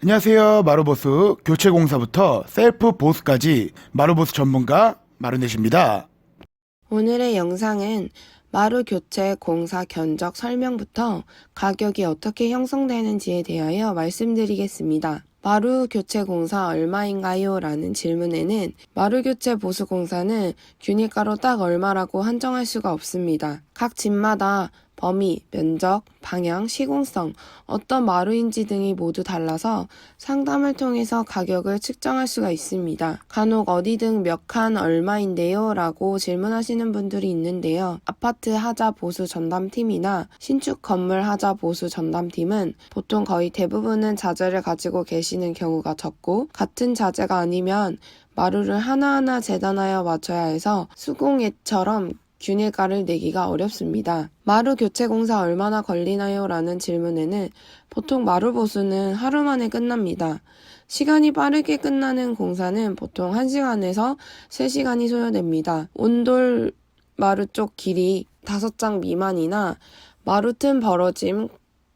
안녕하세요. 마루보스 교체공사부터 셀프 보수까지 마루보스 전문가 마루넷입니다. 오늘의 영상은 마루 교체 공사 견적 설명부터 가격이 어떻게 형성되는지에 대하여 말씀드리겠습니다. 마루 교체 공사 얼마인가요? 라는 질문에는 마루 교체 보수 공사는 균일가로 딱 얼마라고 한정할 수가 없습니다. 각 집마다 범위, 면적, 방향, 시공성, 어떤 마루인지 등이 모두 달라서 상담을 통해서 가격을 측정할 수가 있습니다. 간혹 어디든 몇 칸 얼마인데요? 라고 질문하시는 분들이 있는데요. 아파트 하자 보수 전담팀이나 신축 건물 하자 보수 전담팀은 보통 거의 대부분은 자재를 가지고 계시는 경우가 적고, 같은 자재가 아니면 마루를 하나하나 재단하여 맞춰야 해서 수공예처럼 균일가를 내기가 어렵습니다. 마루 교체 공사 얼마나 걸리나요? 라는 질문에는 보통 마루 보수는 하루 만에 끝납니다. 시간이 빠르게 끝나는 공사는 보통 1시간에서 3시간이 소요됩니다. 온돌 마루 쪽 길이 5장 미만이나 마루 틈 벌어짐,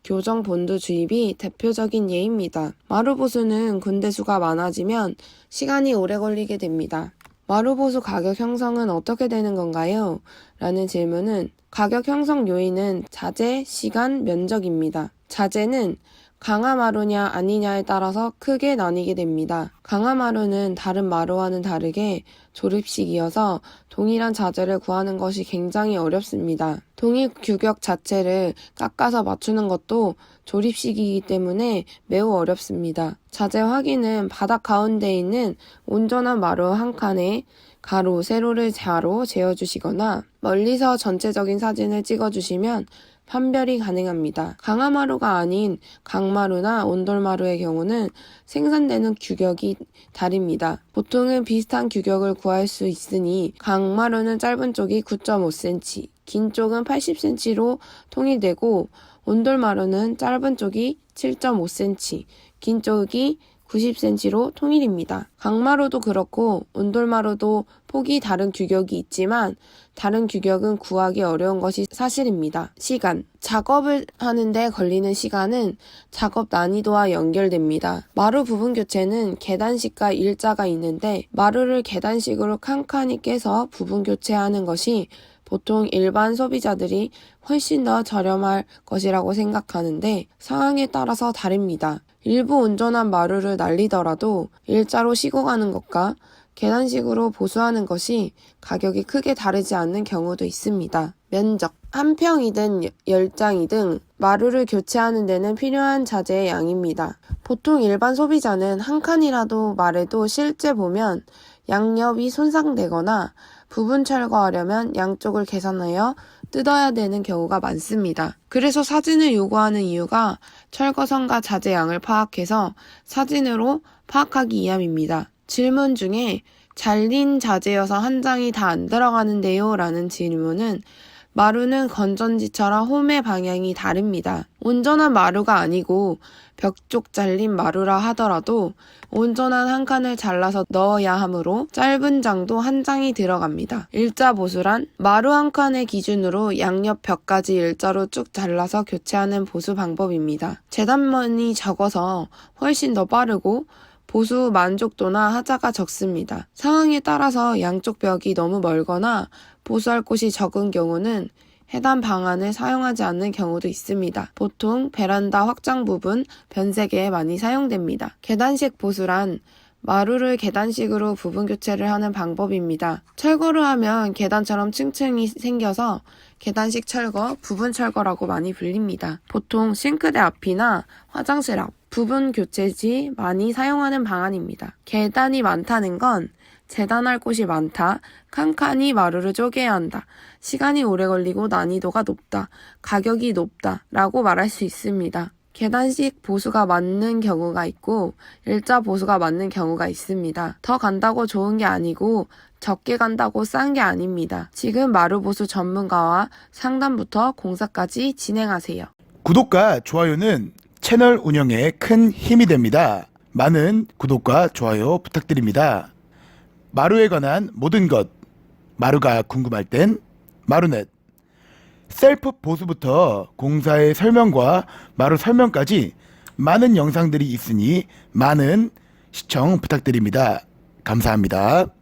교정 본드 주입이 대표적인 예입니다. 마루 보수는 군대수가 많아지면 시간이 오래 걸리게 됩니다. 마루 보수 가격 형성은 어떻게 되는 건가요? 라는 질문은 가격 형성 요인은 자재, 시간, 면적입니다. 자재는 강화마루냐 아니냐에 따라서 크게 나뉘게 됩니다. 강화마루는 다른 마루와는 다르게 조립식이어서 동일한 자재를 구하는 것이 굉장히 어렵습니다. 동일 규격 자체를 깎아서 맞추는 것도 조립식이기 때문에 매우 어렵습니다. 자재 확인은 바닥 가운데 있는 온전한 마루 한 칸에 가로, 세로를 자로 재어주시거나 멀리서 전체적인 사진을 찍어주시면 판별이 가능합니다. 강화마루가 아닌 강마루나 온돌마루의 경우는 생산되는 규격이 다릅니다. 보통은 비슷한 규격을 구할 수 있으니 강마루는 짧은 쪽이 9.5cm, 긴 쪽은 80cm로 통일되고 온돌마루는 짧은 쪽이 7.5cm, 긴 쪽이 90cm로 통일입니다. 강마루도 그렇고 온돌마루도 폭이 다른 규격이 있지만 다른 규격은 구하기 어려운 것이 사실입니다. 시간. 작업을 하는데 걸리는 시간은 작업 난이도와 연결됩니다. 마루 부분 교체는 계단식과 일자가 있는데 마루를 계단식으로 칸칸이 깨서 부분 교체하는 것이 보통 일반 소비자들이 훨씬 더 저렴할 것이라고 생각하는데 상황에 따라서 다릅니다. 일부 온전한 마루를 날리더라도 일자로 시고 가는 것과 계단식으로 보수하는 것이 가격이 크게 다르지 않는 경우도 있습니다. 면적. 한 평이든 10장이든 마루를 교체하는 데는 필요한 자재의 양입니다. 보통 일반 소비자는 한 칸이라도 말해도 실제 보면 양옆이 손상되거나 부분 철거하려면 양쪽을 계산하여 뜯어야 되는 경우가 많습니다. 그래서 사진을 요구하는 이유가 철거선과 자재 양을 파악해서 사진으로 파악하기 위함입니다. 질문 중에 잘린 자재여서 한 장이 다 안 들어가는데요? 라는 질문은 마루는 건전지처럼 홈의 방향이 다릅니다. 온전한 마루가 아니고 벽 쪽 잘린 마루라 하더라도 온전한 한 칸을 잘라서 넣어야 하므로 짧은 장도 한 장이 들어갑니다. 일자 보수란 마루 한 칸의 기준으로 양옆 벽까지 일자로 쭉 잘라서 교체하는 보수 방법입니다. 재단면이 적어서 훨씬 더 빠르고 보수 만족도나 하자가 적습니다. 상황에 따라서 양쪽 벽이 너무 멀거나 보수할 곳이 적은 경우는 해당 방안을 사용하지 않는 경우도 있습니다. 보통 베란다 확장 부분, 변색에 많이 사용됩니다. 계단식 보수란 마루를 계단식으로 부분 교체를 하는 방법입니다. 철거를 하면 계단처럼 층층이 생겨서 계단식 철거, 부분 철거라고 많이 불립니다. 보통 싱크대 앞이나 화장실 앞, 부분 교체지 많이 사용하는 방안입니다. 계단이 많다는 건 재단할 곳이 많다, 칸칸이 마루를 쪼개야 한다, 시간이 오래 걸리고 난이도가 높다, 가격이 높다 라고 말할 수 있습니다. 계단식 보수가 맞는 경우가 있고 일자 보수가 맞는 경우가 있습니다. 더 간다고 좋은 게 아니고 적게 간다고 싼 게 아닙니다. 지금 마루 보수 전문가와 상담부터 공사까지 진행하세요. 구독과 좋아요는 채널 운영에 큰 힘이 됩니다. 많은 구독과 좋아요 부탁드립니다. 마루에 관한 모든 것, 마루가 궁금할 땐 마루넷. 셀프 보수부터 공사의 설명과 마루 설명까지 많은 영상들이 있으니 많은 시청 부탁드립니다. 감사합니다.